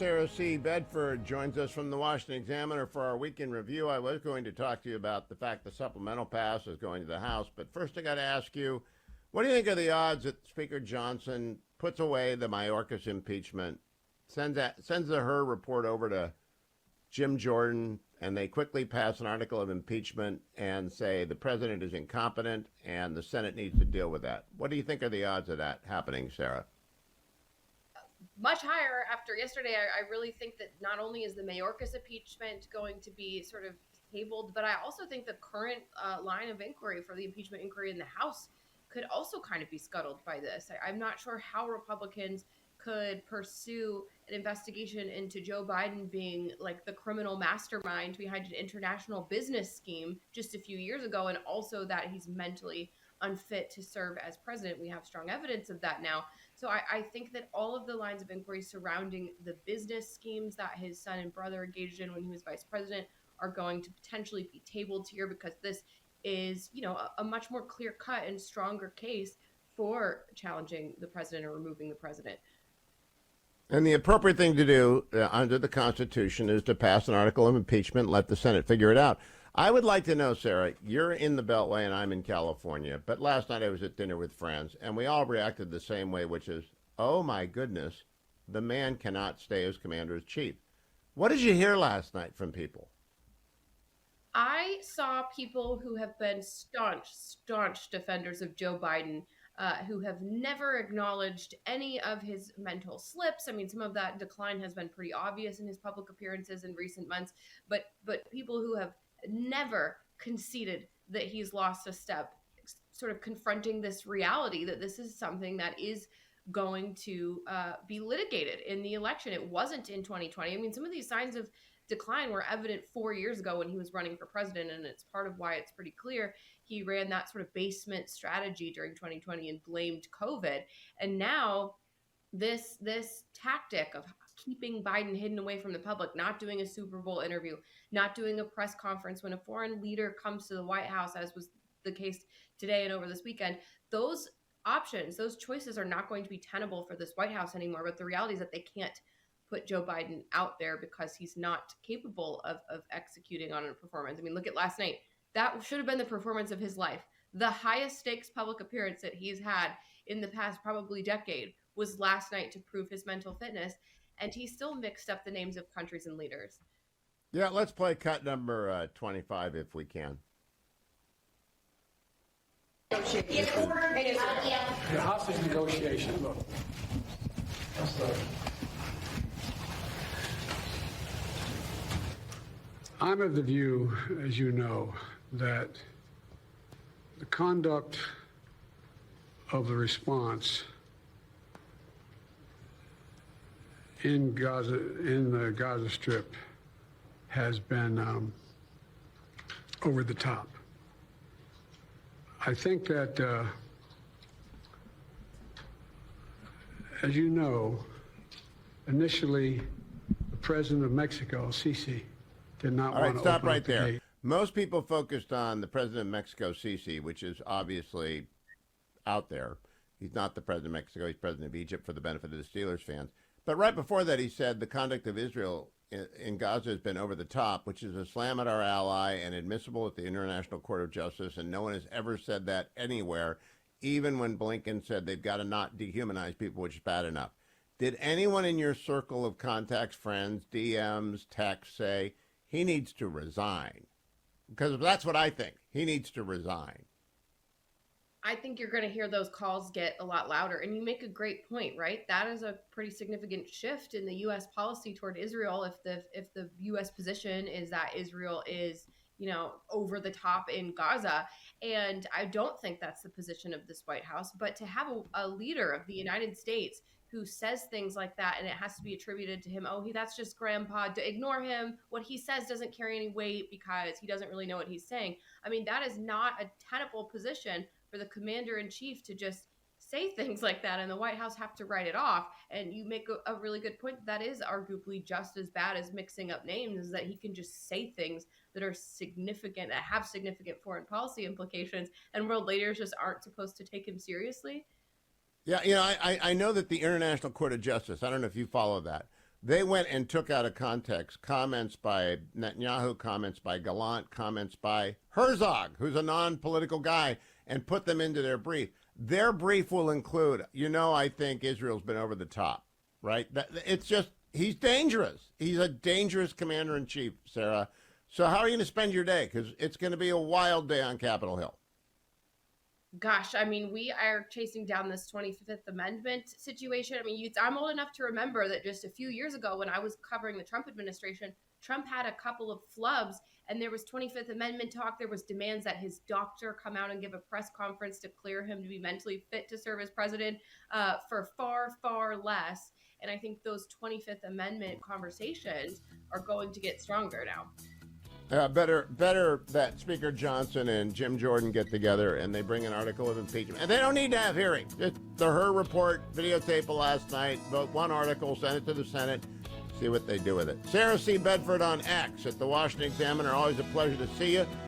Sarah C. Bedford joins us from the Washington Examiner for our weekend review. I was going to talk to you about the fact the supplemental pass is going to the House, but first I got to ask you, what do you think of the odds that Speaker Johnson puts away the Mayorkas impeachment, sends her report over to Jim Jordan, and they quickly pass an article of impeachment and say the president is incompetent and the Senate needs to deal with that? What do you think are the odds of that happening, Sarah? Much higher after yesterday. I really think that not only is the Mayorkas impeachment going to be sort of tabled, but I also think the current line of inquiry for the impeachment inquiry in the House could also kind of be scuttled by this. I'm not sure how Republicans could pursue an investigation into Joe Biden being like the criminal mastermind behind an international business scheme just a few years ago, and also that he's mentally unfit to serve as president. We have strong evidence of that now. So I think that all of the lines of inquiry surrounding the business schemes that his son and brother engaged in when he was vice president are going to potentially be tabled here, because this is, a much more clear-cut and stronger case for challenging the president or removing the president. And the appropriate thing to do under the Constitution is to pass an article of impeachment, let the Senate figure it out. I would like to know, Sarah, you're in the Beltway and I'm in California, but last night I was at dinner with friends and we all reacted the same way, which is, oh my goodness, the man cannot stay as commander-in-chief. What did you hear last night from people? I saw people who have been staunch defenders of Joe Biden, who have never acknowledged any of his mental slips. I mean, some of that decline has been pretty obvious in his public appearances in recent months, but people who have never conceded that he's lost a step, sort of confronting this reality that this is something that is going to be litigated in the election. It wasn't in 2020. I mean, some of these signs of decline were evident 4 years ago when he was running for president, and it's part of why it's pretty clear he ran that sort of basement strategy during 2020 and blamed COVID. And now this tactic of keeping Biden hidden away from the public, not doing a Super Bowl interview, not doing a press conference when a foreign leader comes to the White House, as was the case today and over this weekend, those options, those choices are not going to be tenable for this White House anymore. But the reality is that they can't put Joe Biden out there because he's not capable of executing on a performance. I mean, look at last night. That should have been the performance of his life. The highest stakes public appearance that he's had in the past probably decade was last night to prove his mental fitness. And he still mixed up the names of countries and leaders. Yeah, let's play cut number 25 if we can. The hostage negotiation. Look. I'm of the view, as you know, that the conduct of the response in Gaza, in the Gaza Strip, has been over the top. I think that, as you know, initially, the president of Mexico, Sisi, did not want to open stop right up the there. gate. Most people focused on the president of Mexico, Sisi, which is obviously out there. He's not the president of Mexico. He's president of Egypt, for the benefit of the Steelers fans. But right before that, he said the conduct of Israel in Gaza has been over the top, which is a slam at our ally and admissible at the International Court of Justice. And no one has ever said that anywhere, even when Blinken said they've got to not dehumanize people, which is bad enough. Did anyone in your circle of contacts, friends, DMs, texts say he needs to resign? Because that's what I think. He needs to resign. I think you're going to hear those calls get a lot louder. And you make a great point, right? That is a pretty significant shift in the U.S. policy toward Israel. If the U.S. position is that Israel is, over the top in Gaza. And I don't think that's the position of this White House. But to have a leader of the United States who says things like that, and it has to be attributed to him, that's just grandpa, to ignore him. What he says doesn't carry any weight because he doesn't really know what he's saying. I mean, that is not a tenable position for the commander-in-chief to just say things like that, and the White House have to write it off. And you make a really good point. That is arguably just as bad as mixing up names, is that he can just say things that are significant, that have significant foreign policy implications, and world leaders just aren't supposed to take him seriously. Yeah, I know that the International Court of Justice, I don't know if you follow that, They went and took out of context comments by Netanyahu, comments by Gallant, comments by Herzog, who's a non-political guy, and put them into their brief. Their brief will include, I think Israel's been over the top, right? It's just, he's dangerous. He's a dangerous commander-in-chief, Sarah. So how are you going to spend your day? Because it's going to be a wild day on Capitol Hill. Gosh, I mean, we are chasing down this 25th Amendment situation. I mean, I'm old enough to remember that just a few years ago when I was covering the Trump administration, Trump had a couple of flubs and there was 25th Amendment talk. There was demands that his doctor come out and give a press conference to clear him to be mentally fit to serve as president for far, far less. And I think those 25th Amendment conversations are going to get stronger now. Better that Speaker Johnson and Jim Jordan get together and they bring an article of impeachment. And they don't need to have hearings. Just the Her report, videotape of last night, vote one article, send it to the Senate, see what they do with it. Sarah C. Bedford on X at the Washington Examiner. Always a pleasure to see you.